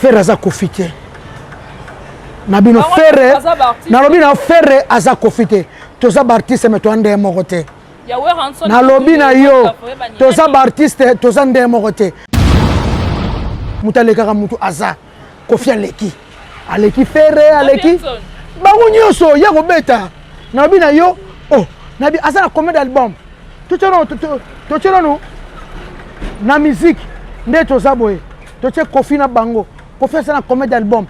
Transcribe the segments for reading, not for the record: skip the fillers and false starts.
Ferre aza kofite. Nabino Ferre. Nalobi na Ferre aza kofite. Toza artiste mais to ande mokote. Nalobi na yo. Toza artiste toza ande mokote. Mutaleka mutu aza Kofi aleki. Aleki Ferre aleki. Bango nyoso ya kobeta. Nalobi na yo. Oh, nabi aza na combien d'albums? Tochelo no. Na musique nde toza boye. Toche Kofi na bango. Kofi aza na combien d'albums?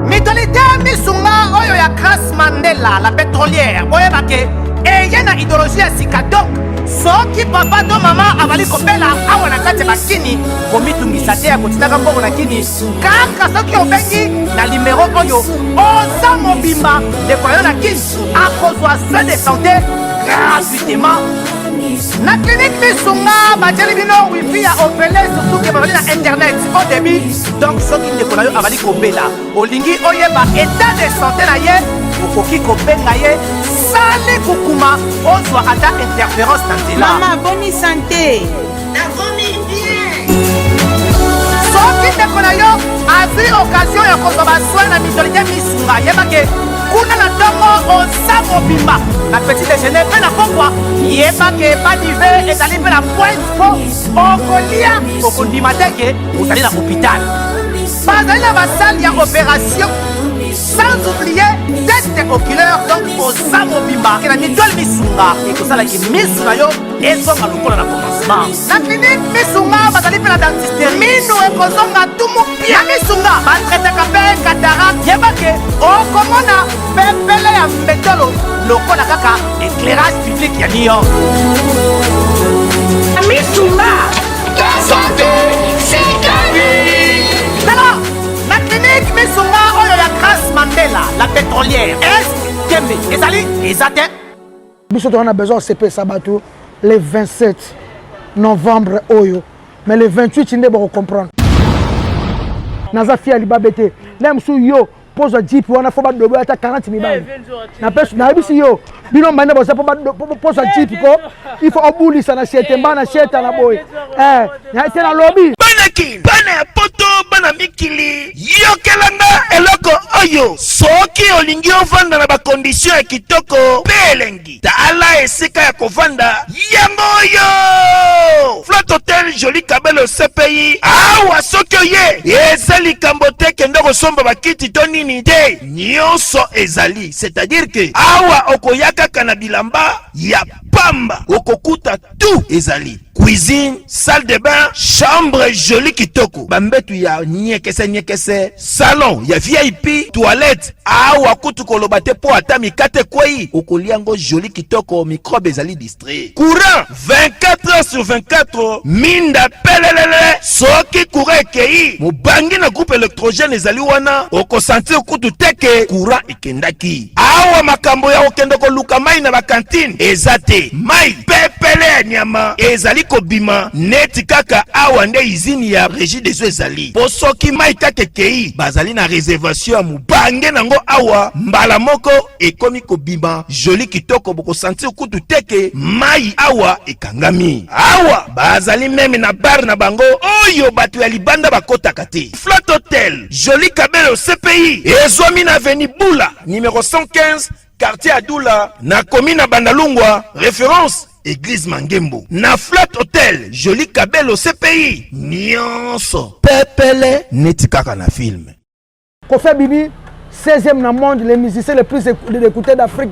Mitolite misunga oyo ya Grace Mandela la pétrolière. Boye bake eye na idéologie ya sika donc soki papa to mama avali kopela awa na kati bakini komitungisa te ya kotinaka mbongo na kini kaka soki obengi na numéro oyo oza mobimba ndeko yo na kini akozwa soin de santé gratuitement na clinique misunga batieli bino wifi ya opele surtout ke babali na internet au début donc soki ndeko na yo avali kopela olingi oyeba état de santé na ye okoki kobenga ye sale kukuma ozwa ata interférence na nzela. Mama boni santé. Nakomi bien. Soki ndeko na yo azwi occasion ya kozwa baswin na mitolite misunga yebake kuna na ntongo oza mobimba na petit déjeuner mpe na pokwa yebake badive ezali mpe na pointe po okolia okondima teke ozali na hôpital bazali na basale ya opération sans oublier test oculaire donc oza mobimba ke na mitole misunga ekosalaki misu na yo ezonga lokola na commencement na clinique misunga bazali mpe na dentiste minu ekozonga tumu pia misunga batretaka mpe cataracte yebake okomona pepele ya mbetolo lokola kaka éclairage public ya New York misunga santé sikani nana na clinique misunga oyo ya Grace Mandela la pétrolière est kembe ezali ezate biso on a besoin de CP Sabato le 27 novembre oyo mais le 28 inde ba comprendre naza fia libabete nem su yo pose jeep wana fo ba dobo ata 40 mibali na pesa na bisi yo bino mbanda bosa po pose jeep ko il faut obulisa na chetemba na cheta na boy na tena lobby banaki bana ya poto bana mikili yokelanga eloko oyo soki olingi ovanda na bakondisio ya kitoko pelengi tala esika ya kovanda yango oyo Flat Hotel Joli Kabelo CPI awa soki oye ezali kambote kendo kosomba bakiti to nini te nyonso ezali c'est-à-dire que awa okoyaka kana bilamba ya pamba okokuta tout ezali cuisine, salle de bain, chambre jolie kitoko. Bambetu ya nyekese, salon ya VIP, toilette. Awa kutu kolobate po atami kate kwei. Okoliango jolie kitoko, microbe ezali distrait. Courant 24 heures sur 24. Minda pelelele. Soki courant kei. Mubangi na groupe électrogène ezali wana. Oko sentir kutu teke. Courant ikendaki. Awa makambo ya okendoko luka mai na bakantine. Ezate. Mai pepele nyama. Ezali kobima neti kaka awa nde izini ya régie des eaux ezali po soki mai kaka kei bazali na réservation ya mubange nango awa mbala moko ekomi kobima joli kitoko boko sentir kutu teke mai awa ekangami awa bazali meme na bar na bango oyo batu ya libanda bakotaka te Flat Hotel Joli Kabelo CPI ezwami na avenue Bula numéro 115 quartier Adoula na commune Bandalungwa référence Église Mangembo. Na Flat Hotel Joli Kabelo CPI nyonso pepele neti kaka na film. Kofi Abimi 16e na monde les musiciens les plus écoutés d'Afrique.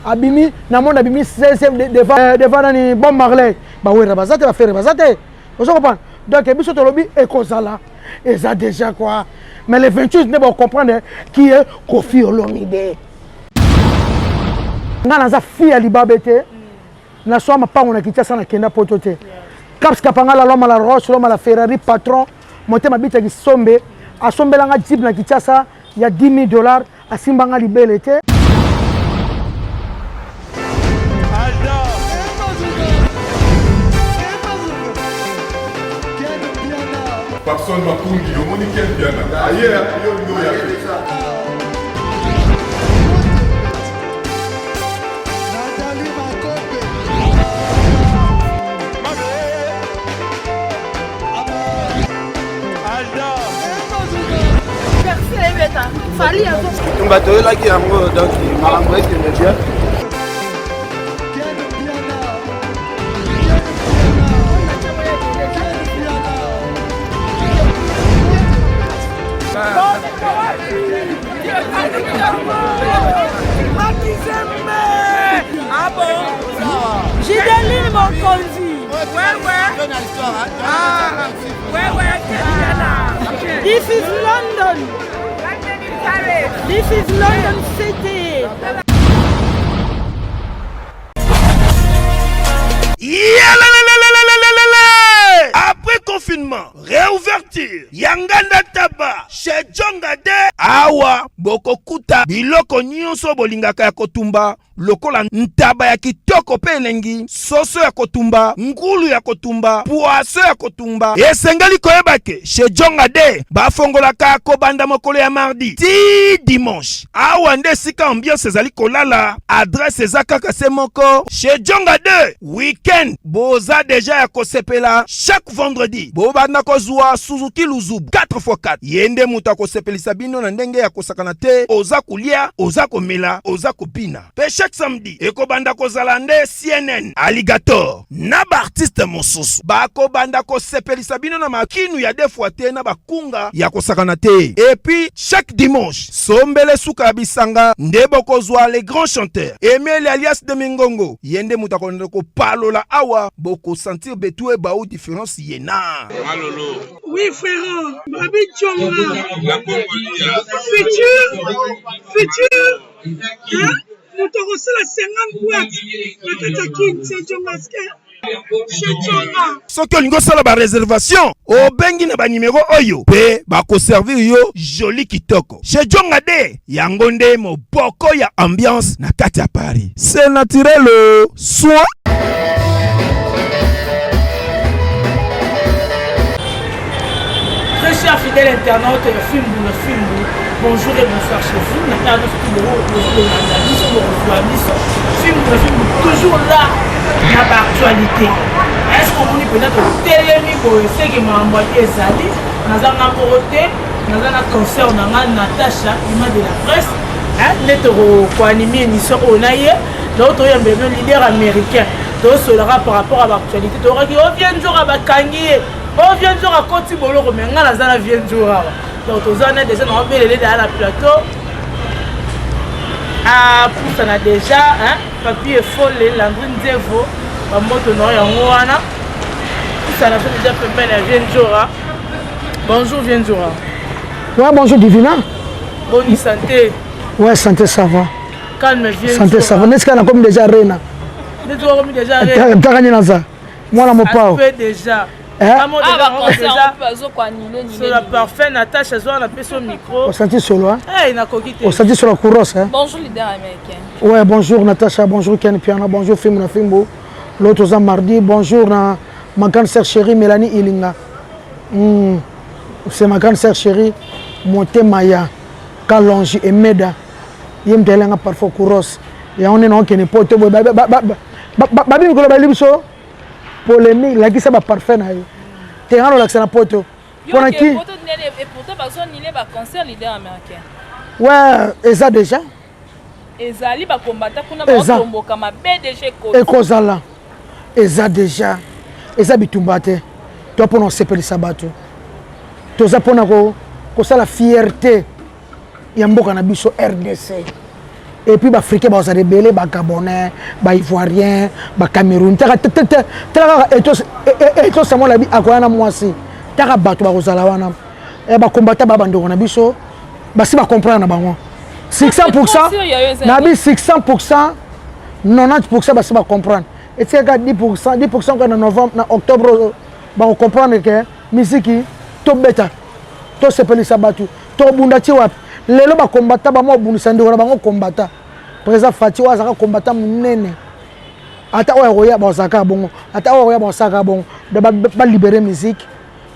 Abimi na monde Abimi 16e devant ni Bob Marley. Ba oui rabazate va faire rabazate. Vous comprenez? Donc biso to lobi ekozala. Et ça déjà quoi. Mais le 28 ne pas comprendre qui est Kofi Olomide. Ngana za fille Alibabete. Na soama pango na Kinshasa na kenda potote. Caps kapangala loma la Roche, loma la Ferrari patron, monte mabita ki sombe, asombela nga jeep na Kinshasa ya $10,000, asimbanga libele te. Personne m'a conduit, le monde est bien. Ailleurs, il y a Alda bato oyelaki yango donc makambo ekende bien. Ah bon? Gideline Mokonzi. This is London. This is London City. Après confinement, réouverture, Yanganda Taba, chez Djongade, Awa, Bokokuta, Biloko Nyonso Bolingaka ya Kotumba, lokola ntaba ya kitoko pe elengi, soso ya kotumba, ngulu ya kotumba, poaso ya kotumba. Esengali koyebake, chez Djongade, bafongolaka kobanda mokolo ya mardi, ti dimanche. Awa nde sika ambiance ezali kolala, adresse ezakaka se moko, chez Djongade, weekend, boza deja ya kosepela, chaque vendredi, bobanda kozwa Suzuki Luzubu, 4x4. Yende muta kosepelisa bino na ndenge ya kosakana te, oza kulia, oza komela, oza kopina. Pe chaque samedi, ekobanda kozala nde CNN, Alligator, na ba artiste mosusu. Bako banda kosepelisa bino na makinu ya defwa te na bakunga ya kosakana te. Et puis, chaque dimanche, sombele suka bisanga, nde bokozwa les grands chanteurs. Emile alias de Mingongo, yende muta konde ko palola awa, boko sentir betue ba ou différence yena. Malolo. Oui, frère. Babi Djonga. La Congolia. Futur. Hein? Nous te reçons la 50 boîtes. La Katakin, c'est Djongaske. Soki olingo sala ba réservation, obengi na ba numéro oyo, pe ba ko servir yo joli kitoko. Chez Djongade, yango nde moboko ya ambiance na kati ya Paris. C'est naturel, soit. Très cher fidèle internaute, le film, bonjour et bonsoir chez vous. Maintenant, toujours là, dans l'actualité. Est-ce qu'on peut peut-être télémi pour ce qui m'a envoyé Zali, dans un côté, dans un concert, dans un Natacha, image de la presse, pour animer une émission au Naïe, d'autres un leader américain, d'autres cela par rapport à l'actualité. D'autres qui viennent jour à Bakangi. On vient de à côté de l'eau, mais on a la vient de donc, on a déjà dans la plateau. Ah, pour ça, on a déjà, papier folle, l'andrine dévo, la moto noire en Ouana. Tout ça, on a déjà fait la Viendjora. Bonjour, Viendjora. Ouais, bonjour, Divina. Bonne santé. Ouais, santé, ça va. Calme, Viendjora. Santé, ça va. N'est-ce qu'on a comme déjà Rena? Déjà Rena. T'as gagné dans ça. Moi, là, mon pao. Déjà. Sur la parfait, Natacha, on a fait son micro. On sentit sur là. On sentit sur la courosse. Bonjour, leader américain. Ouais, bonjour Natacha, bonjour Ken Piana, bonjour Fimuna Fimbo. L'autre jour mardi, bonjour ma grande sœur chérie Mélanie Ilinga. C'est ma grande sœur chérie, Monte Maya, Kalonji et Meda. Yem Telenga parfois courosse. Et on est non qui n'est pas tout. Babi Mikolo Balibso. Polémique, là qui ça va parfait na yo. T'es en relax na poto. Pour qui? Et pourtant personne n'y est pas concert leader américain. Ouais, et ça déjà. Et ça li ba combattre kuna ba tombo kama BDG ko. Et kozala. Et ça déjà. Et ça bitumbate. Toi pour nous séparer sabato. Toi ça pour nous ko ça la fierté. Ya mboka na biso RDC. Et puis, les Africains, ils sont rebelles, les Gabonais, les Ivoiriens, les Camerounais. Et tout ça, moi, je suis à moi aussi. Je suis à moi. Et les combattants, ils vont comprendre. 600%, 90%, ils vont comprendre. Et c'est 10% en novembre, en octobre, ils vont comprendre que la musique est tout bêta. Tout se peut sabattu. Tout bundati wap. Les combattants, ils combattant. Président Fatih Ouazaka combattant munene. Ata oya bosaka bongo. Ata oya bosaka bongo. De libérer musique.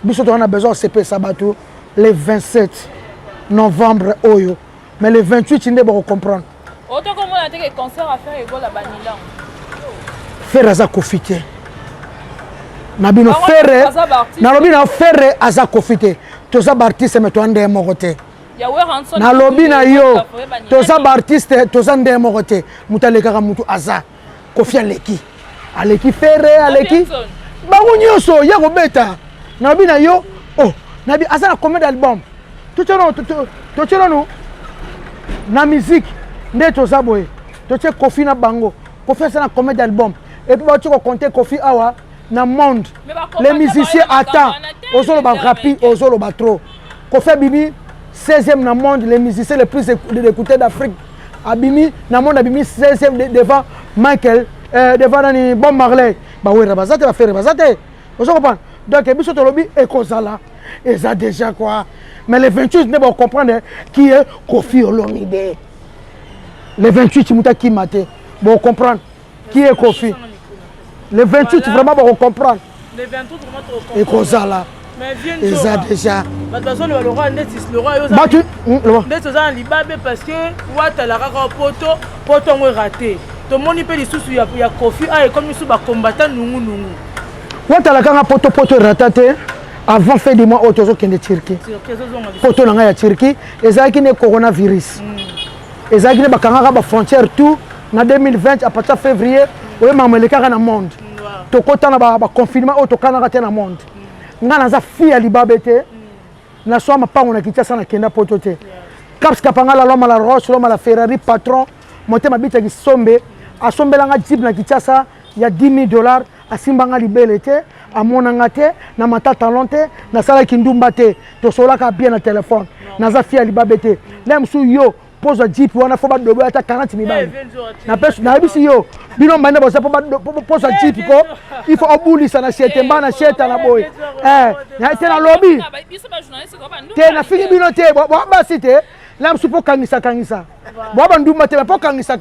Biso on a besoin de CP Sabatou le 27 novembre oyo. Mais le 28 il faut comprendre. Autant comme on a des concerts à faire école à Banilan. Faire aza kofite. Nabino faire. Na lobina faire aza kofite. toza ba artiste mais to nde moko te Yawe Ranson. na lobby na yo toza ba artiste toza nde moko te mutu alekaka mutu aza Kofi aleki Ferré aleki bango nyonso ya kobeta na lobby na yo oh nabi aza na combien d'albums totielo no na musique nde toza boye totie Kofi na bango Kofi aza na combien d'albums et puis tu compter Kofi awa na monde les musiciens attendent ozolo ba rapide ozolo ba trop Kofi bibi 16e na monde les musiciens les plus écoutés d'Afrique abimi na monde abimi 16e devant Michael devant Nani Bob Marley ba wera bazate ba faire bazate vous comprenez donc biso to lobby et kozala et ça déjà quoi mais les 28 ne vont comprendre qui est Kofi Olomide les 28 muta qui maté bon comprendre qui est Kofi les 28 vraiment vont comprendre les 28 vraiment trop et kozala mais viens et ça déjà de toute façon le roi netis le roi battu netis za libabe parce que wata la kaka poto ngo raté to moni pe lisusu ya Kofi a comme sous ba combattant nungu wata la kaka poto raté avant fait du mois autozo kende Turquie poto na ya Turquie ezaki ne coronavirus ezaki ne bakanga ba frontière tout na 2020 à partir de février oye mameleka na monde to kota na ba confinement auto kana te na monde nga naza fille ya libabe te na so mapango na Kinshasa na kenda poto te Caps kapanga la loma la Roche loma la Ferrari patron motema bita ki sombe asombelanga jeep na Kinshasa ya $10,000 asimbanga libele te amonanga te na matata lonte na sala kindumba te to solaka bien na téléphone naza fille ya libabe te nem su yo pose jeep wana fo ba dobo ata 40,000 balles na pesa na bisi yo bino mbanda bosa po pose jeep ko il faut obulisa na chete mbana cheta na boy na te na lobby te na fini bino te bo basi te la msupo kangisa bo ba ndumba te po kangisa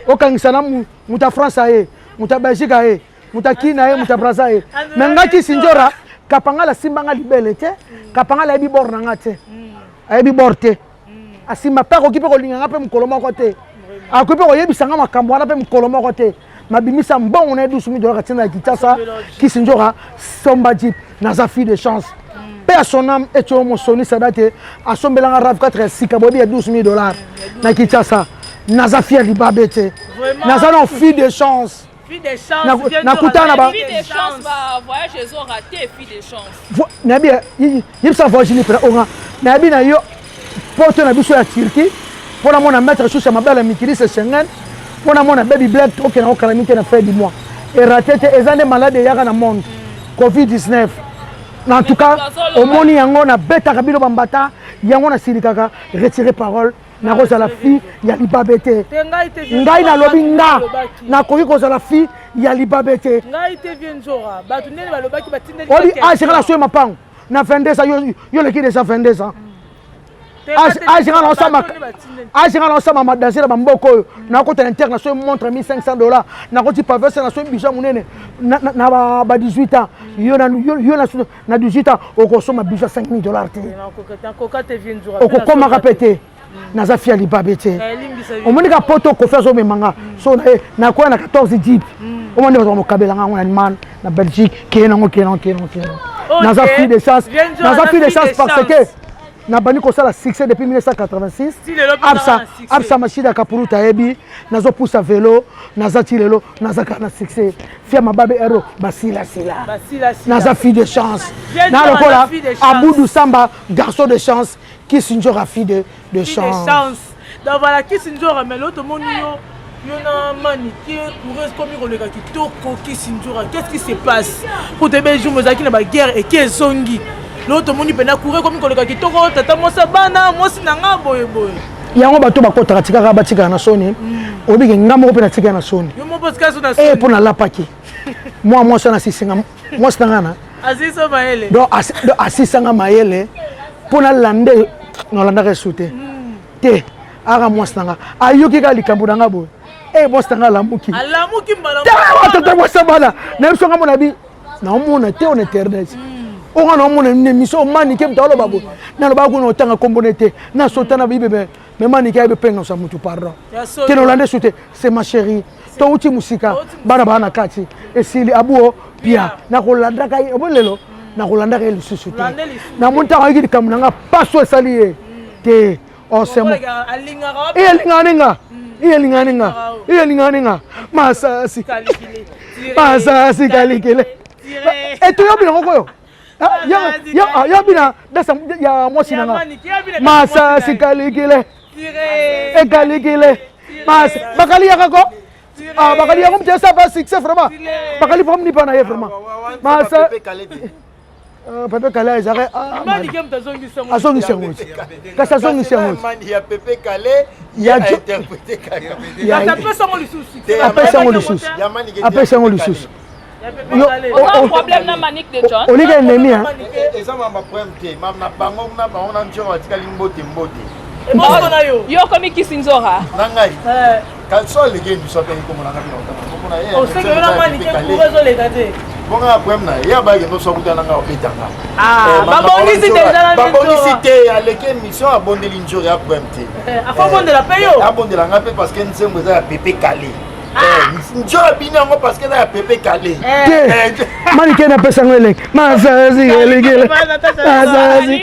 o kangisa na muta France aye muta Belgique aye muta Kina aye muta Brazza aye mengaki sinjora kapanga la simbanga libele te kapanga la bi bor na ngate aye bi borte asima pa ko kipe ko linga pe mukolo moko te akupe ko yebisanga makambo wana pe mukolo moko te mabimisa mbongo na $12,000 tina ya Kinshasa kisinjora somba jeep naza fille de chance pe à son âme et mon soni sadate asombelanga RAV 4 sika bobi ya $12,000 na Kinshasa naza fille libabe te naza no fille de chance fille de chance nakutana ba fille de chance ba voyage ils ont raté fille de chance nabi yipsa voyage ni pra onga nabi na yo poto na biso ya Turquie pona mona mettre sous ma belle mikili c'est Schengen pona mona baby black to ke na okalamite na fin du mois et raté te ezane malade yaka na monde Covid-19 en tout cas au moni yango na beta kabilo bambata yango na silikaka retirer parole na koza la fille ya libabete ngai na lobi nga na koki koza la fille ya libabete ngai te vienjora batu nene balobaki batindeli odi ashira la soe mapango na 22 ans yo le ki déjà 22 ans ashira na osama madanse na bamboko oyo na kota interne na soe montre $1,500 na koti pavese na soe bijou munene na ba 18 ans yo na 18 ans okosoma bijou $5,000 te okokomaka pete naza fille libabe te omoni ka poto Kofi azomemanga so na koya na 14 jeep omoni baza mokabelanga yango na man na Belgique keye nango naza fille de chance parce que na bani kosala succès depuis 1986 absa machida kapuruta yebi nazo poussa vélo naza tirelo naza kana succès fia mababe ero basila naza fille de chance na lokola Aboudou Samba garçon de chance qui sinjora fille de chance donc voilà qui sinjora mais l'autre monde yo na maniki pour comme on le gars qui toko qui sinjora qu'est-ce qui se passe pour te belge mozaki na ba guerre et qui zongi l'autre monde pena courir comme on le gars qui toko tata mosa bana mosi nanga boye yango bato bakotaka tikaka batika na soni obike ngambo pe na tika na soni yo mo parce que so na soni pour na lapaki moi ça na sisinga moi stangana asiso maele do asisanga maele pour na lande no landa resute te aga moi stanga ayoki ka likambo nanga boye moi stanga alamuki mbala tata moi sabana na biso ngamo na bi na omona te on internet on a mon émission manique mtalo babo na ba ko no tanga kombonete na sotana bibebe mais manique be penga sa mutu pardon te no lande soute c'est ma chérie to uti musika bana bana kati esili abuo pia na ko landa kai obolelo nakolanda ke lisusu te na montaka yiki likambo nanga paso esali ye te osemo iyelinganinga masasi kalikele etoyobi nango koyo yobina dasa ya mwasi nanga masasi kalikele ekalikele bakali yakako bakali yango mte ça va succès vraiment bakali pom ni pana ye vraiment masa Pepe Kale ezare azongi sengo kasi azongi sengo ya Pepe Kale ya interprété Kale ya apesa ngo lisusu apesa ngo lisusu Aucun problème na Manique de John. Oli ka ennemi hein. Eza mama problème te, mama bango na bango na njo atikali mbote. Yo komi kisinzora. Nangai. Kalso le game biso pe ko mona ngapina otana. O seke na Manique ko rezo le kate. Bonga problème na ya ba ke no so kutana nga opetanga. Babongisi déjà la babongisi te aleke mission abondeli njo ya problème te. Afo bondela peyo. Abondela ngape parce que nsembo za Pepe Kale. Njo bina ngo parce que na Pepe Kale. Manique na pesa ngele. Mazazi elegele. Mazazi.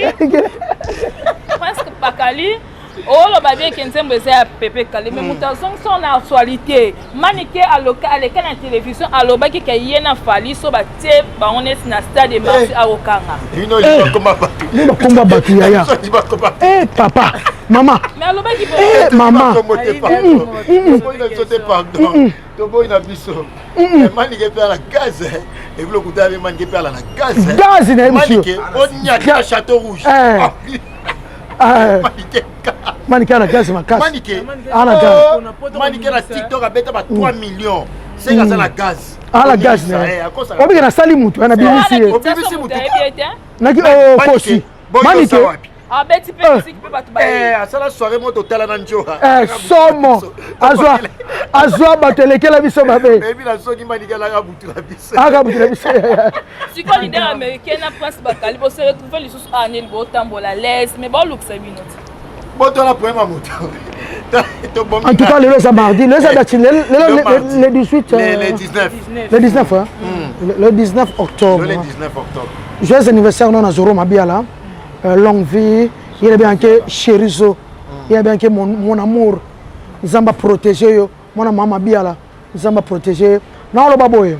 Presque Bakali. Oh, le babé qui est un peu Pepe Kale, mais mutation son actualité. Manique à local, à la télévision, à l'obaki qui y a fallu sur bâti, on est na stade de marché à Okanga. Il ne combat pas. Il ne combat pas yaya. Eh papa, maman. Mais à l'obaki maman. Pardon. Tobo ina biso. Manique perd la gaz et vous le goûtez avec Manique perd la gaz. Gaz na monsieur. Manique on y a Château Rouge. Manique na gaz makasi. Manique. Ana gaz. Manique na TikTok a beta ba 3 millions. C'est gaz la gaz. La gaz. Obi na sali mutu na BBC. BBC mutu. Naki kosi. Manique. Ah beti pe musique pe batu ba. Asala soirée mo total na njoha. Somo. Azwa batelekela biso babe. Baby la soki Manique la butu la biso. Aga butu la biso. Si ko leader américain na Prince Bakali bo se retrouver les sous anel bo tambola laisse mais bon look ça binot. Bon toi la première moto. En tout cas, le mardi, le 18. Le 19, hein? Le 19 octobre. Le 19 octobre. Joyeux anniversaire, non, à Zoro Mabiala. Longue vie. Il est bien que Chérizo. Il est bien que mon amour. Zamba protégé. Mon maman Mabiala. Zamba protégé. Non, le baboy.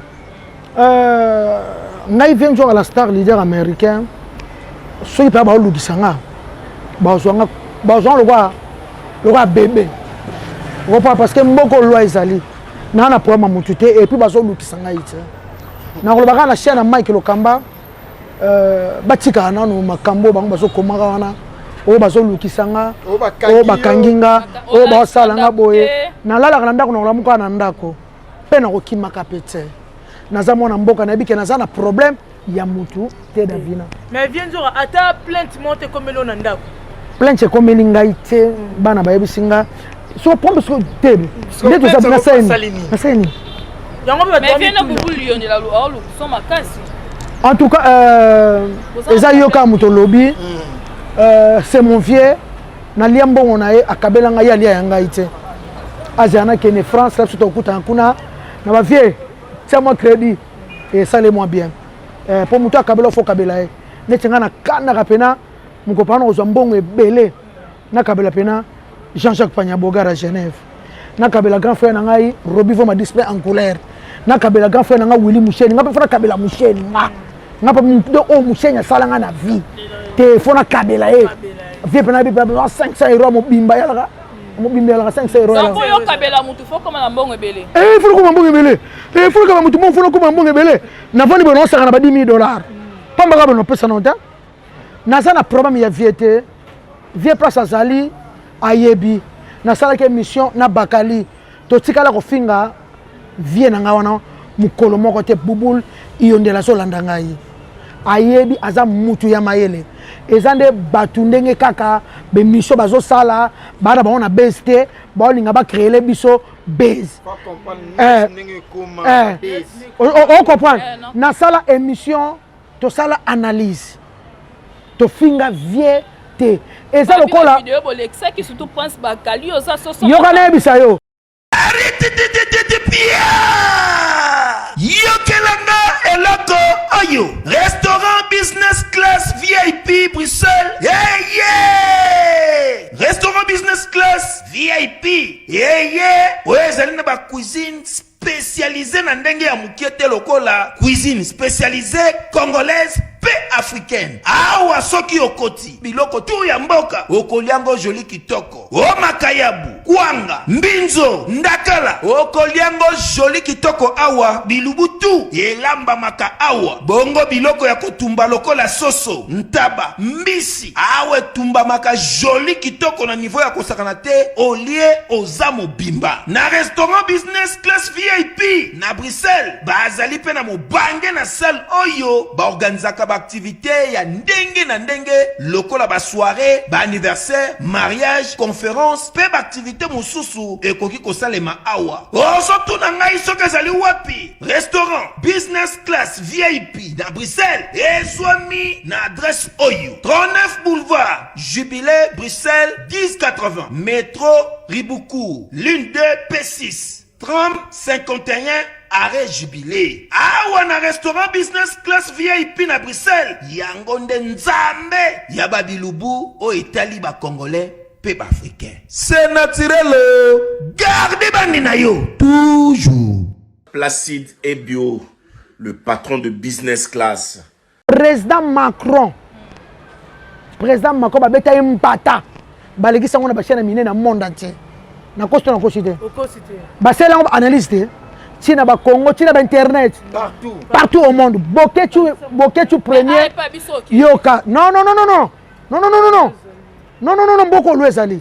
Naï vient jouer à la star leader américain. Soyez pas à l'Oudisanga. Le roi bébé. Parce que beaucoup de lois ezali. Na na problème mututé et puis bazo lukisanga ite. Na ko baka na chaîne Mike Lokamba batika na no makambo bango bazo komaka wana. O bazo lukisanga, o bakanginga, o basalanga boye. Na lala kana ndako na lamuka na ndako. Pe na ko kimaka pete. Naza mona mboka na bike naza na problème ya mutu te davina. Mais viens dire ata plainte monte comme le na ndako. Plainte comme lingaite bana bayebisinga. So pombe so tebe. Ndeto za na saini. Mais viens na bubu lion de la loi so makasi. En tout cas eza yoka muto lobby c'est mon vieux na liambo on a akabela nga ya lia yanga ite. Azana kene France là tout okuta kuna na ba vieux tiens-moi crédit et ça les moi bien. Pour muto akabela fo kabela e. Netinga na kana kapena mukopana ozwa mbongo ebele na kabela pena Jean-Jacques Pagnabogar à Genève. Na kabela grand frère nangai Roby Voma display en couleur. Na kabela grand frère nangai Willy Moucheni. Nga pe fona kabela Moucheni. Nga pa mundo o Moucheni salanga na vie. Te fona kabela e. Vie pena bi 500 € mo bimba yala. Mo bimba yala 500 €. Ça faut yo kabela mutu faut comme na mbongo ebele. Faut comme mbongo ebele. Faut comme mutu mo faut comme mbongo ebele. Na vandi bono sanga na ba 10 000 $. Pamba ka bono pesa nota. Na ça na problème ya viete. Vie place azali ayebi na sala ke mission na Bakali to tikala ko finga vie na ngawana mukolo moko te bubul iyondela so landa ngai ayebi aza mutu ya mayele ezande batundenge kaka be mission bazo sala bana baona beste baolinga ba créer biso base on comprend na sala émission to sala analyse to finga vie te eza lokola vidéo bolexa qui surtout pense Bakali oza soso yo kana ebisa yo arrête de pia yo kelanga eloko oyo restaurant business class VIP Bruxelles. Restaurant business class VIP. Ezali na ba cuisine spécialisée na ndenge ya mukiete lokola cuisine spécialisée congolaise pe africaine. Awa soki okoti biloko tu ya mboka okoliango joli kitoko. O makayabu, kwanga, mbinzo, ndakala okoliango joli kitoko awa bilubutu elamba maka awa. Bongo biloko ya kotumba lokola soso, ntaba, mbisi awe tumba maka joli kitoko na niveau ya kosakana te olie ozamo bimba. Na restaurant business class VIP na Bruxelles bazali pe na mobange na salle oyo ba organizaka ba activité ya ndenge na ndenge lokola ba soirée, ba anniversaire, mariage, conférence pe ba activité mosusu ekoki kosalema awa. Osotu na ngai soki ezali wapi? Restaurant business class VIP na Bruxelles ezwami na adresse oyo 39 boulevard Jubilé Bruxelles 1080 métro Riboucourt l'une 2 P6 3051 arrêt Jubilé. Awa na restaurant business class VIP na Bruxelles yango nde nzambe ya babilubu o etali ba congolais pe ba africain. C'est naturel. Gardez bandi na yo toujours. Placide et Bio, le patron de business class. Président Macron babeta impata baleki sango na bachana mine na monde entier na kosto na kosite basela analyste tina ba Congo tina ba internet partout au monde Bokechu premier yoka non mboko lwezali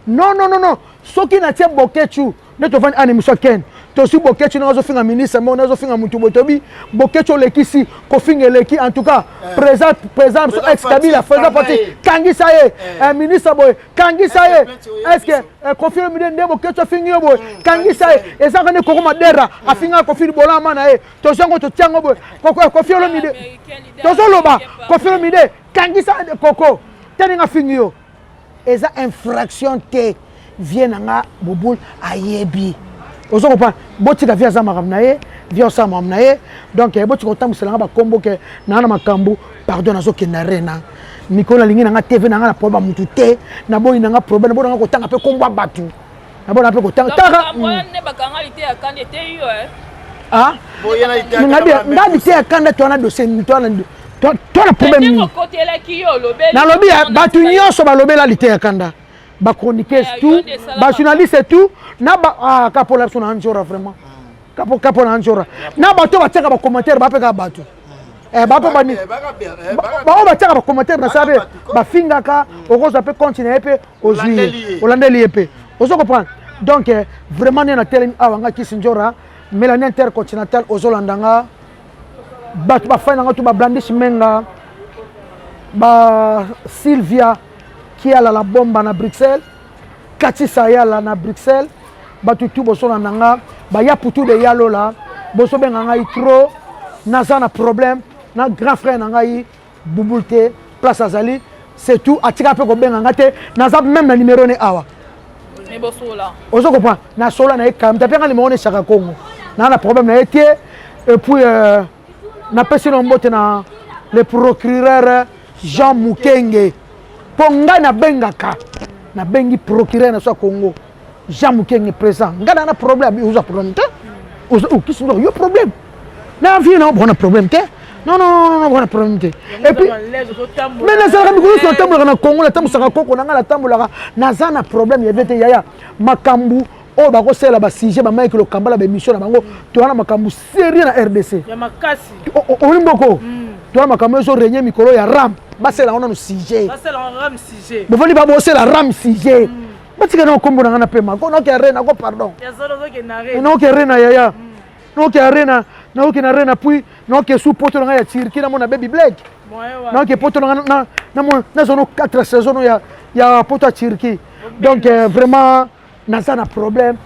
non soki na tie Bokechu ne to vani animation ken to si Bokechu na zo finga ministre mo na zo finga mutu botobi Bokechu lekisi ko finga leki en tout cas présent ex Kabila faisant partie Kangisa ye ministre boy Kangisa ye est-ce que confirme mide ndebo Bokechu finga yo boy Kangisa ye ezanga ne ko madera afinga ko fini bolama na ye to zango to tiango boy ko fiolo mide to zo loba ko fiolo mide Kangisa koko teninga finga yo eza infraction te vient nga bubul ayebi ozo ko pa botika via za makamnaye via sa makamnaye donc botika otambuselanga ba kombo ke na makambu pardon azo ke na rena mikola lingi nga TV nga na problème mutu te na boyi nga problème bo nga ko tanga pe kombo batu na bona pe ko tanga taka ne bakanga lité ya kande te yo ah boyena ite ngadi te ya kande to na dossier to na problème ni na lobi batu nyonso ba lobela lité ya kanda ba chroniqueurs tout ba journalistes tout na ba kapola sona anjora vraiment kapola anjora na ba to ba teka ba commentaire ba peka batu ba to ba ni ba teka ba commentaire na sabe ba fingaka okoza pe continuer pe ozui olandeli pe ozo comprendre donc vraiment na tele awanga kisinjora Mélanie intercontinental ozolandanga batu ba fana ngatu ba Blandish Menga ba Sylvia qui a la bombe na Bruxelles, Kati Sayala na Bruxelles, batu tu boso na nanga, ba ya putu de yalo la, boso benga ngai trop, naza na problème, na grand frère nanga yi bubulte, place azali, c'est tout, atika pe ko benga ngate, naza même na numéro ne awa. Mais boso la. Ozo comprend, na sola na e kam, ta pe nga numéro ne chaka Congo. Na problème na été et puis na pesi no mbote na le procureur Jean Mukenge. Ponga na bengaka na bengi procureur na so Congo Jean Mukenge présent ngana na problème uza problème te uza kisi ndo yo problème na vie na bon problème te non bon problème te et puis mais na ça ko so tambola na Congo la tambo saka koko na ngala tambola na za na problème ya vete yaya makambu o ba ko sela ba sujet ba Mike lo kambala ba mission na bango to wana makambu sérieux na RDC ya makasi o limboko to wana makambu so renye mikolo ya ram basela on a no sujet basela on ram sujet bofoni ba bosela ram sujet batika na kombo na ngana pema ko no ke rena ko pardon ya zolo zo ke na re no ke rena yaya no ke rena no ke na rena puis no ke sous poto na ya tirki na mona baby black no ke poto na zono 4 saisons ya poto tirki donc vraiment na ça na problème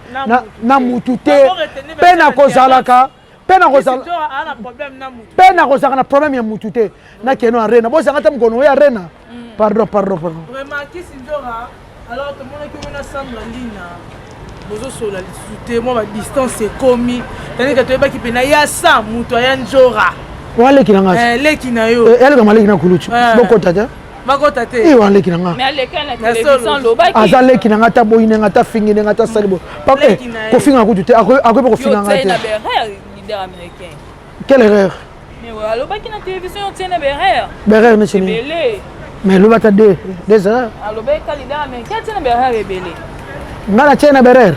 na mutute pena ko zalaka pena kozala na problème ya mutu te na keno arena bozanga ta mkono ya arena pardon vraiment kisindora alors tout le monde qui vient Sandra Lina bozo sola lisute moi ba distance est commis tandis que tu ba ki pena ya sa mutu ya njora Wale kinanga. Leki na yo. Elle comme leki na kuluchu. Boko tata. Bako tate. Et wale kinanga. Mais elle est quand la télévision lobaki. Azale kinanga ta boyine ngata fingi ngata salibo. Pas ko finga ko tuté ako ko finga ngata. C'est une erreur leader américain. Quelle erreur? Mais ouais, lobaki na télévision c'est une erreur. Erreur ne chini. Mais le bata des erreurs. Lobaki leader américain c'est une erreur rebelle. Ngala tena erreur.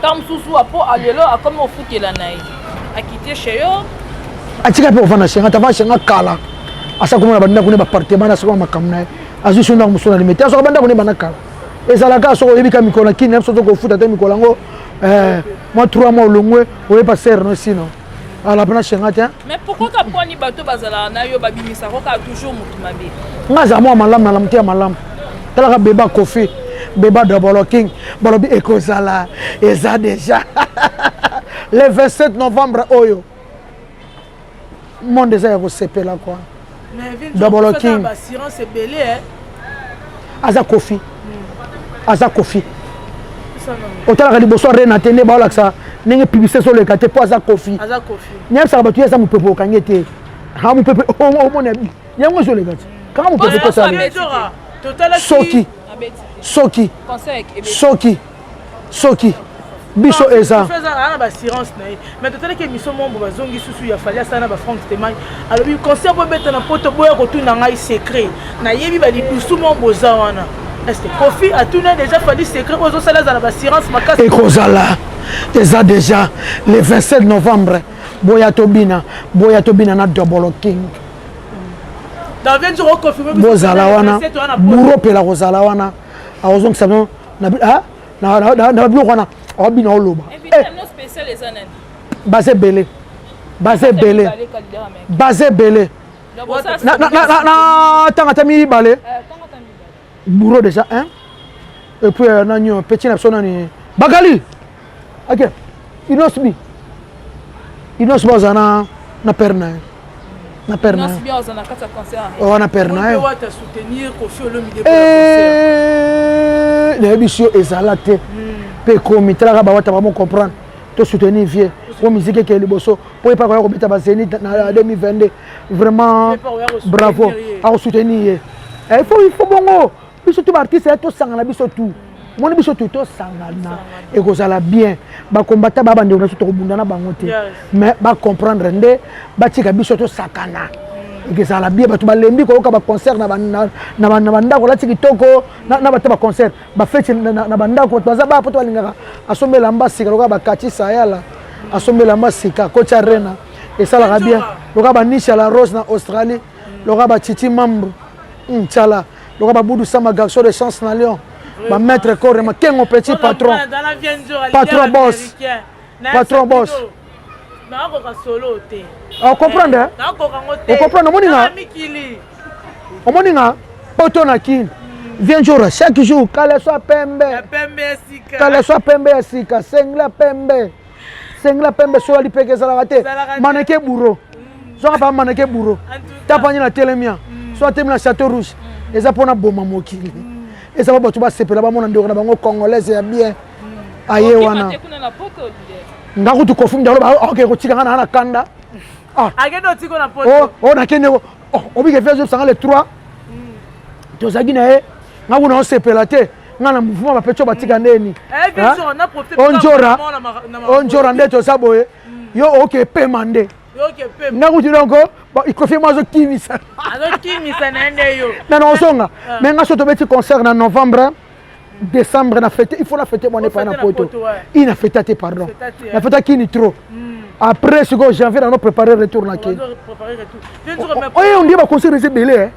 Comme sous apo alelo a comme au foot la naï. A quitté chez eux. Atika pe ofana shenga ta shenga kala. Asa komona banda kune ba partement na soko makamna. Azu shunda musuna limite. Asa banda kune bana kala. Ezalaka soko yebika mikolo kini na soto ko futa te mikolo ngo moi 3 mois longwe o pas ser no sino. Ala bana shenga te. Mais pourquoi ka poni bato bazala na yo babimisa ko ka toujours mutu mabe. Ngaza mo malam na lamte malam. Tala ka beba kofi. Beba Double King, Balobi Ekozala, Eza déjà. Le 27 novembre, Oyo. Mon désir est CP là quoi. Double King. Assurance est belé, hein. Aza Kofi. Aza Kofi. Autant que les bossos Renate, ne balak ça. N'est publicité sur le côté pour Aza Kofi. Aza Kofi. N'y a pas de ça, mon peuple, quand il était. Ah, mon peuple, oh, mon ami. Il y a un jeu, les gars. Comment mon peuple, ça? Soki. Soki. Soki. Biso eza. Ana ba assurance na. Mais totale ke miso mombo bazongi susu ya fali asana ba Franck Temay. Alors bi conseil ko beta na poto boya ko tuna ngai secret. Na yebi ba libusu mombo za wana. Est-ce que Kofi a tuna déjà fali secret ozo sala za ba assurance makasi. Ekozala. Eza déjà le 27 novembre. Boya Tobina na Double King. Dans 20 jours Kofi bozala wana. Buro pela kozala wana. Azong sabon na bilo wana. Obina oloba. Évidemment spécial les années. Basé belé. Na tangata mi balé. Bourreau déjà hein. Et puis nanyo petit personne ni Bagali. OK. Inos bazana na perna. Na perna. Inos bien bazana kata concert. Oh na perna. On doit te soutenir Kofi Olomide pour le concert. Les émissions ezalate. Pe komitra ba wata ba mo comprendre. To soutenir vieux. Pour musique que les bosso. Pour pas ko beta ba Zénith na 2022. Vraiment bravo. À soutenir. Il faut bongo. Biso tout artiste to sangana biso tout. Mon biso tout to sangana. Et ko sala bien. Ba combattre ba bande na to bundana bango te. Mais ba comprendre ndé ba tika biso to sakana. Et ça la bien ba to ba lembi ko ka ba concert na banda ko la tiki toko na ba te ba concert ba fete na banda ko to za ba poto lingaka asombe lamba sika ko ba kati sayala asombe lamba sika ko charena et ça la bien ko ba nisha la rose na Australie ko ba titi mambo chala ko ba budu sama garçon de chance na Lyon ba maître corps ma kengo petit patron boss on comprend hein? On comprend moninga poto na kin vient jour chaque jour kala soit pembe sika sengla pembe so ali peke sala te maneke bourreau so pas maneke bourreau tapani na telemia so temi na château rouge eza pona boma mokili eza ba bato ba sepela ba mona ndeko na bango congolaise ya bien aye wana ngakutu Kofi ndalo ba OK ko tika na kanda agendo tiko na poto na kende obi ke faire sanga le 3 to zagina ngaku na sepela te ngana mouvement ba pecho batika ndeni onjora ndeto saboye yo OK pemande ngakuti donc Kofi mazo kimisa na nde yo na osonga mais ngaso to beti concert na novembre décembre na fête il faut la fêter mon pas na poto il na fêter pardon na fêter qui ni trop après ce que janvier on a préparé retour na qui on dit ba concert c'est belé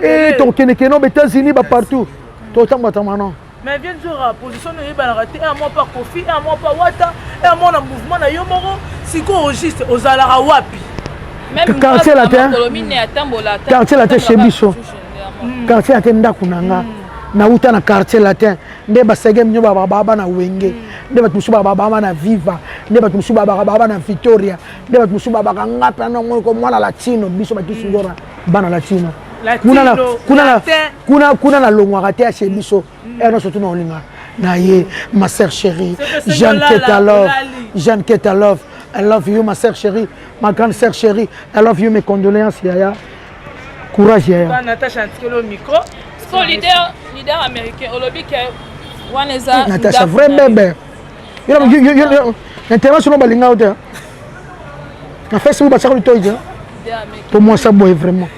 et ton kenekeno aux États-Unis ba partout tout temps non mais bien sûr position ne ba raté un mois par Kofi un mois par Wata un mois na mouvement na yo moko siko registre ozalaka wapi même quartier latin chez biso quartier latin ndakunanga na uta na quartier latin nde basege mnyo baba na wenge nde batusu baba na viva nde batusu baba na Victoria nde batusu baba ngapa na ngo mwana latino biso batusu ngora bana latino kuna na longwa te chez biso eno surtout na olinga na ye ma sœur chérie Jeanne Ketalov I love you, ma sœur chérie, ma grande sœur chérie. I love you, mes condoléances, Yaya. Courage, Yaya. Natacha Antikelo au micro. So leader américain, au lobby que Waneza. Natacha, vrai bébé. International balinga hotel. Na Facebook ba chakoli toy. Pour moi ça boy vraiment.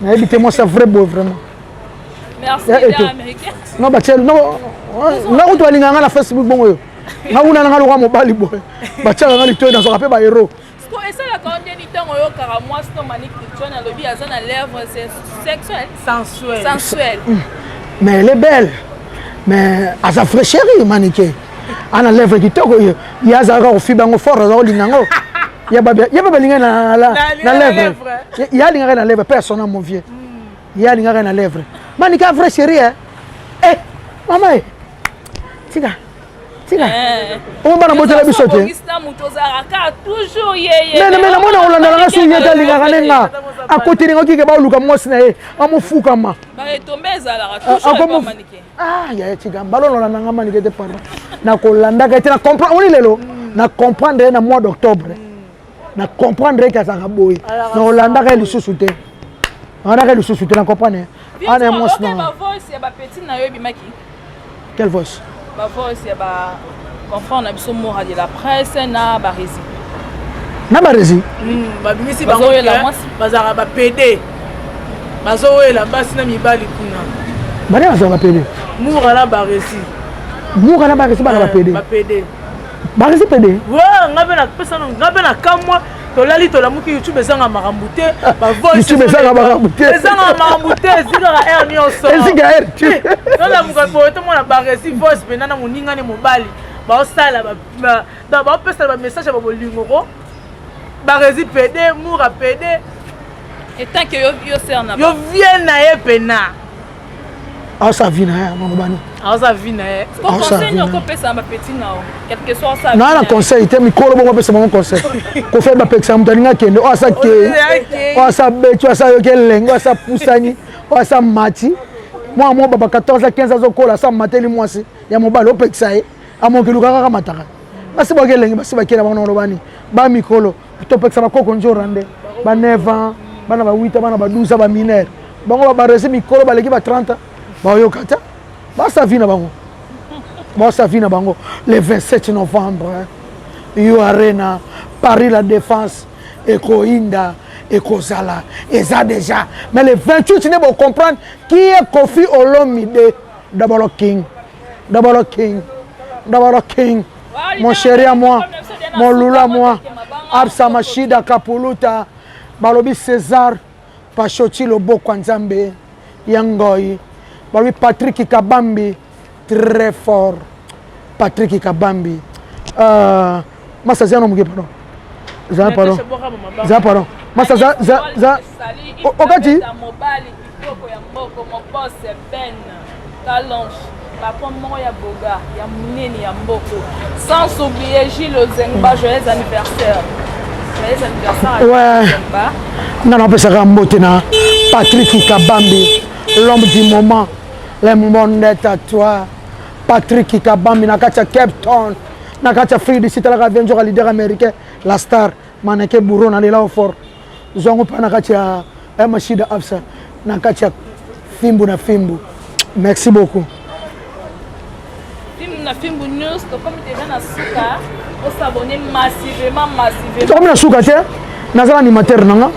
Na habité moi ça vrai boy vraiment. Merci leader américain. Non ba tchel non. Na ko to balinga na Facebook bongo. Na una na ngalo mobali boy. Ba tchela na litoy na so rappel ba héros. Et ça la combien de temps au caramoi sto manique tu as lobby à zone à lèvres c'est sexuel sensuel. Mais elle est belle. Mais à sa vraie chérie manique. Ana lèvre qui toko ya zara au fibango fort za lingango. Ya ba linga na lèvre. Ya linga na lèvre personne mon vieux. Ya linga na lèvre. Manique a vraie chérie hein. Eh maman. Tika. On va botter la bisote. Toujours yeye. Mais na mona olanda la su yeta linga kanenga. A côté ningo ki ke ba luka mwasi na ye. Amu fuka ma. Ba tombeza la toujours manique. Ah ya tika balolo olanda nga manique te pardon. Na kolanda ka te na comprendre on lelo. Na comprendre na mois d'octobre. Na comprendre que ça boy. Na olanda ka lisusu te. On a ka lisusu te na comprendre. Ana moi na. Ma voice ya ba petit na yo bimaki. Quelle voice? Ma voice ya ba confond na biso mora de la presse na barezi. Na barezi? Ba bimisi ba bazara ba PD. Bazoela basi na mibali kuna. Bani bazara ba PD. Mura la barezi. Mura la barezi ba PD. Ba PD. Barezi PD? Ouais, ngabe na pesa ngabe na kamwa tolali tolamuki YouTube ezanga marambute ba voice YouTube ezanga marambute. Ezanga marambute zika air nyonso. Ezika air. Nona mukapo to mona barezi voice penana moninga ne mobali. Ba osala ba pesa ba message ba bolingo ko. Barezi PD, Moura PD. Et tant que yo ser na. Yo vient na ye pena. Ah ça vient na mon bani. Ah ça vient na. Ko conseil ko pesa ma petit na o. Quelque soit ça. Non na conseil te mi kolo bon pesa mon conseil. Ko fait ba pesa mutaninga kende o asa ke. O asa betu asa yo kelengo asa pusani. O asa mati. Moi baba 14 à 15 ans kola sa mateli mwasi. Ya mobalo peksa ye. Amokiluka kaka mataka. Basi ba kelengi basi ba kela bana bani. Ba mikolo. To peksa ba koko njorande. Ba 9 ans. Bana ba 8 bana ba 12 ba mineur. Bango ba resi mikolo ba leki ba 30. Ba yo kata. Ba sa vie na bango. Ba sa vie na bango le 27 novembre. Yo Arena, Paris la Défense, Ekoinda, Ekozala, eza déjà. Mais le 28 tu ne pas comprendre qui est Kofi Olomide. D'abord le King. D'abord le King. D'abord le King. Mon chéri à moi. Mon loula à moi. Absa Machida Kapuluta. Balobi César Pachoti Lobo Kwanzambe Yangoy. Balobi Patrick Kabambi très fort. Patrick Kabambi. Massa Zano Mugi pardon. Zan pardon. Zan pardon. Massa za Okati. Sans oublier Gilles Ozengba, joyeux anniversaire. Ouais. Non, on peut se remboter na Patrick Kabambi, l'homme du moment, le monde est à toi. Patrick Kabambi, Nakacha Cape Town, Nakacha Free de Cité la Aventure leader américain, la star, Maneke Bourron, allez là au fort. Zongo pa Nakacha Machida Absa, Nakacha Fimbu na Fimbu. Merci beaucoup. Fimbu News, comme déjà na Souka. On s'abonne massivement. Tu as souka te naza animateur nanga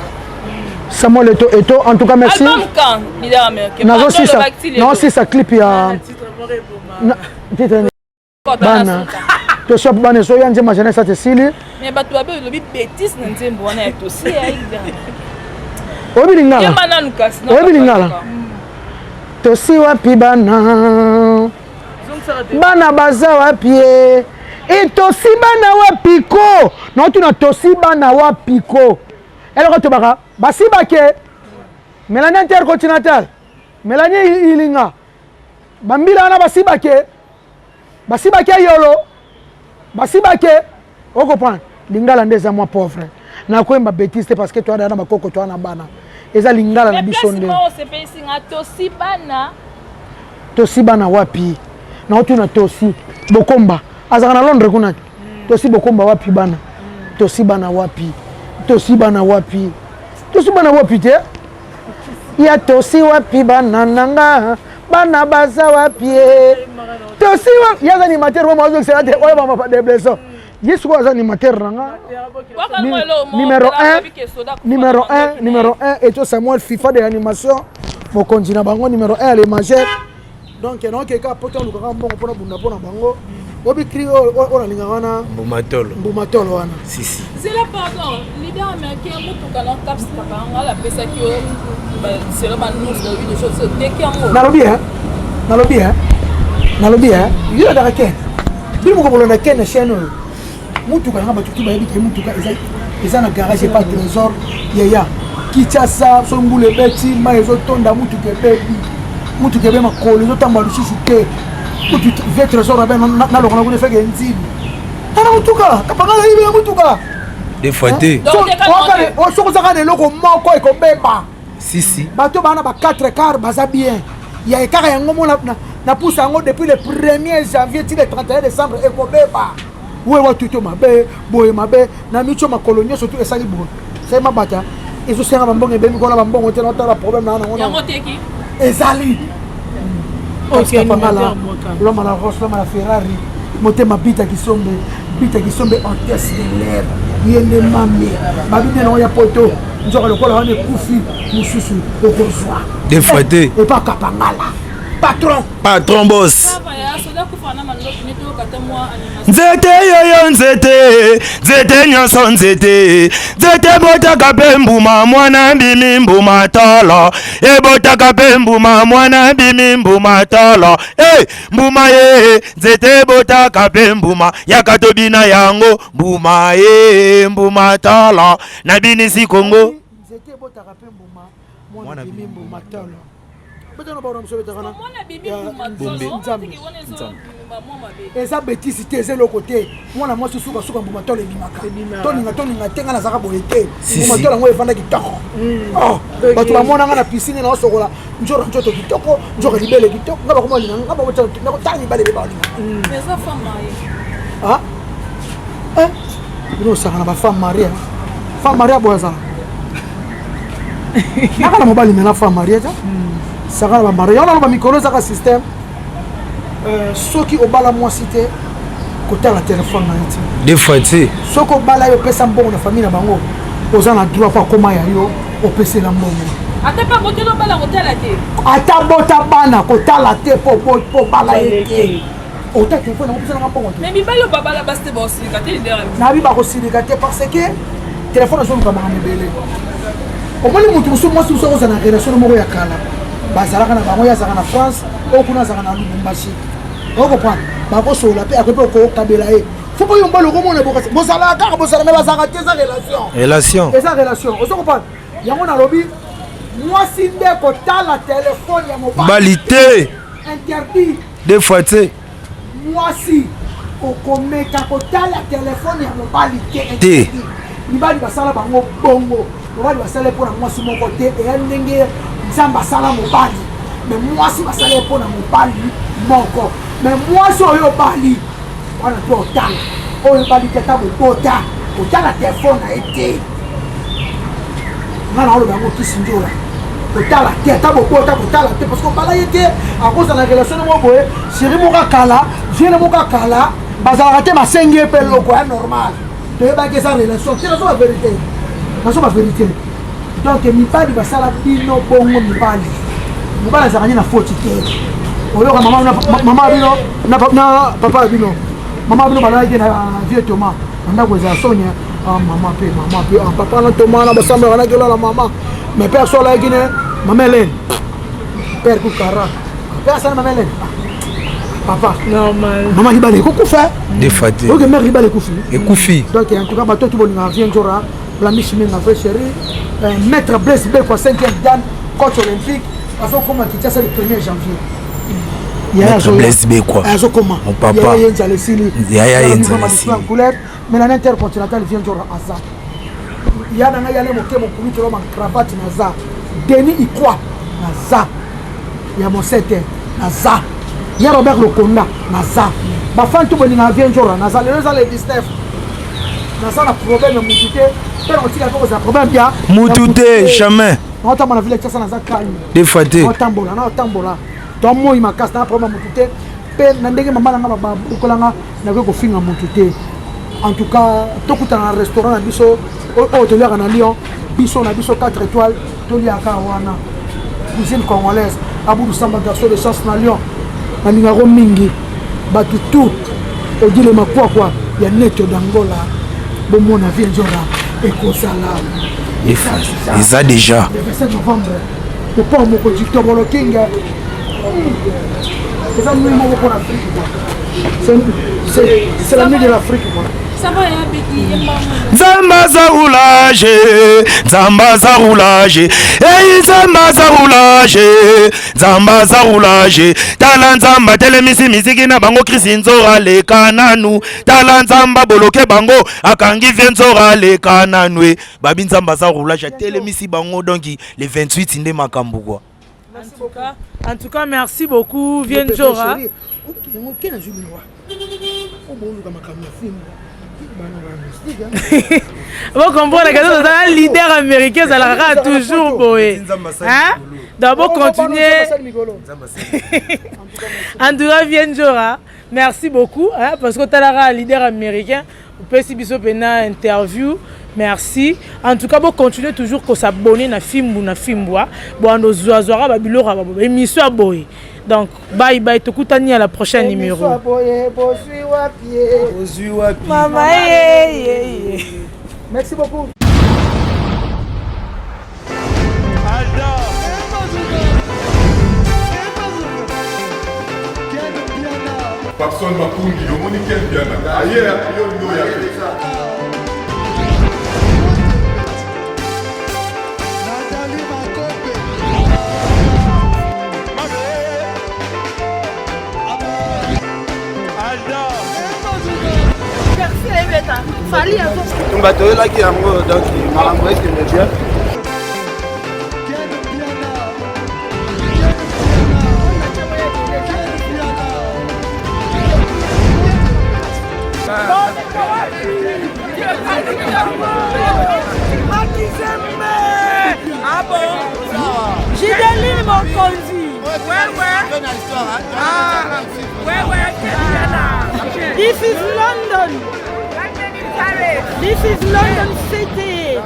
Samuel Eto en tout cas merci. Album quand leader américain. Non si ça clip ya titre bana. To shop bana so yanje ma jeunesse te sili. Mais ba to ba lobi bêtise na nzembo wana ya to si aida. Obi lingala. Ya bana nukas. Obi lingala. To si wapi bana. Bana baza wapi et tosi bana wa piko non tu na tosi bana wa piko eloko to baka basi bake Mélanie intercontinental Mélanie ilinga bambila na basi bake yolo basi bake o comprendre lingala ndeza moi pauvre na ko mba bêtise parce que toi na makoko toi na bana eza lingala na biso nde tosi bana wapi non tu na tosi bokomba azaka na Londres kuna tosi bokomba wapi bana tosiba na wapi te ya tosi wapi bana nanga bana baza wapi tosi wapi ya animateur wa mazo c'est là oya mama de blesson yesu ko animateur nanga numéro 1 et tout Samuel FIFA de l'animation mon continent bango numéro 1 les majeurs donc non que ka poto lu ka mbongo pona bunda pona bango obi cri o la linga wana mbumatolo wana si c'est la pardon leader américain mutu kana caps kabanga la pesa ki c'est le manus de vie de choses dès qu'il nalobi yo da ka bi mo ko bolona ken chaîne mutu kana ba tuki ba yebi ke mutu ka eza na garage pas trésor yaya kichasa so mbule beti ma ezo tonda mutu ke bebi mutu ke be makolo ezo tamba lususu te mutu ve trésor ba na lo kana ko feke nzibi tana mutuka kapanga yibe ya mutuka des fois te o so ko saka de loko moko e ko beba si bato bana ba 4 quarts baza bien ya ekaka yango mona na poussa yango depuis le 1er janvier ti le 31 décembre e ko beba we wa tuto mabe boye mabe na micho makolonio surtout esali bon c'est ma bata ezo senga bambongo ebemi kona bambongo te na tala problème na ngona yango teki ezali ok pangala l'homme à la Roche l'homme à la Ferrari motema bita kisombe en test de l'air yene mami babide na ya poto nzoka lokola wane kufi mususu okozwa des fois te et pas kapangala patron boss nzete yoyo nzete nyonso nzete botaka pe mbuma mwana bimi mbuma tolo ebotaka pe mbuma mwana bimi mbuma tolo mbuma ye nzete botaka pe mbuma yakatobina yango mbuma ye mbuma tolo na binisi Kongo nzete botaka pe mbuma mwana bimi mbuma tolo eza betisi te eza eloko te mwana mwasi suka mbumatolo ebimaka toninga te nga nazaka boye te mbumatolo yango evanda kitoko bato bamonanga na pisine naosokola njoro nzoto kitoko njoro libele kitoko nga bakomalinga nga bakotala mibale be balinga bino osaka na bafemme marie boye azala naka na mobali mena femme marie ta saka na bamari yango naloba mikolo ezaka système soki obala mwasi te kotala telefone na ye te des fois te soki obala ye opesa mbongo na famille na bango oza na droit po akoma ya yo opesela mbongo ata bota bana kotala te po bala ye te ota telefone yango opeselanga mbongo te nabi bakosilika te parce que telefone azolukamaka mebele omoni motu mosusu mwasi mosusu akozala na relation moko ya kala bazalaka na bango yazaka na France okuna azaka na Lubumbashi okoprendre bakosola mpe akoki mpe okokabela ye fo mpo yomba lokomona bozalaka kaka bozala me bazalaka te eza relation ozokoprendre yango nalobi mwasi nde kotala telefone ya mobali te interdit des fois te mwasi okomeka kotala telefone ya mobali te mibali basala bango bongo mobali basala mpo na mwasi moko te eya ndenge nzambe asala mobali me mwasi basala mpo na mobali moko me mwasi oyo obali wana mpe otala oyo obali te ata bobota otala telefone na ye te nga na oloba yango kisi nzola kotala te ata bobota kotala te parce que obala ye te akozala na relation moko boye chéri moko akala viene moko akala bazalaka te basengi ye mpe loko ya normal toyebaki eza relation te nazo bavérité donc mibali basala bino bongo mibali azalaka nye na foti te oyoka mama bino na papa bino mama bino balalaki na vieux Thomas andako ezala sonia mama pe papa na Thomas na basambela banaki olala mama mais père so alayaki ne mama Hélène père kukara père asala mama Hélène papa normal mama libala ekokufa des fois te oke mère libala ekufi donc en tout cas bato tobolinga vie njora la michimenga vrai chéri maître Blaise Beko 5e dan coach olympique azokoma Kinshasa le 1er janvier maître Blaise Beko azokoma mon papa yaya esili couleur mais na intercontinental vie njora aza ya nanga yale moke mokulu toloma cravate naza Denis Ikwa naza ya mosete naza ya Robert Lokonda naza bafan to bolinga vie njora naza lelo za le 19 naza na problème ya mutu te mpe na kotika mpe kozala problème ya mutu te jamais naotamba na ville tiasa naza calme des fois te naotambola to moi makasi na problème ya mutu te mpe na ndenge mama nanga babukolanga nakoki kofinga mutu te en tout cas tokutana na restaurant na biso oyo toliaka na Lyon biso na biso 4 étoiles toliaka wana cuisine congolaise Abou Samba garçon de chance na Lyon na lingako mingi bato tout odile makwakwa ya neto d'Angola bomona vie nzora ekozala eza déjà le 27 novembre popo moko jitobolo kinga eza nuit moko pour l'Afrique c'est la nuit de l'Afrique quoi. Zamba za roulage, zamba za roulage, hey zamba za roulage, zamba za roulage. Tala nzamba telemisi miziki na bango Krisi Nzora leka nanu. Tala nzamba boloke bango akangi vie Nzora leka nanu. Babi nzamba za roulage telemisi bango donc le 28 inde makambo quoi. En tout cas, merci beaucoup Vie Nzora. Vous comprenez que c'est un leader américain, ça l'a toujours boé. Hein? D'abord continuer. En tout cas, Vie Nzora, merci beaucoup, hein, parce que tu as un leader américain. Vous pouvez si une interview. Merci. En tout cas, vous continuez toujours à s'abonner à film ou à Fimboa. Bon, nos oiseaux, babilora, émission boé. Donc, bye bye, à la prochaine numéro. Maman, merci beaucoup. Patson Makungi, le monde qui est bien. Ailleurs, il y a Fali on va te là qui a donc malambo est que bien. Ah bon? J'ai des mon conduit. This is London. This is London City.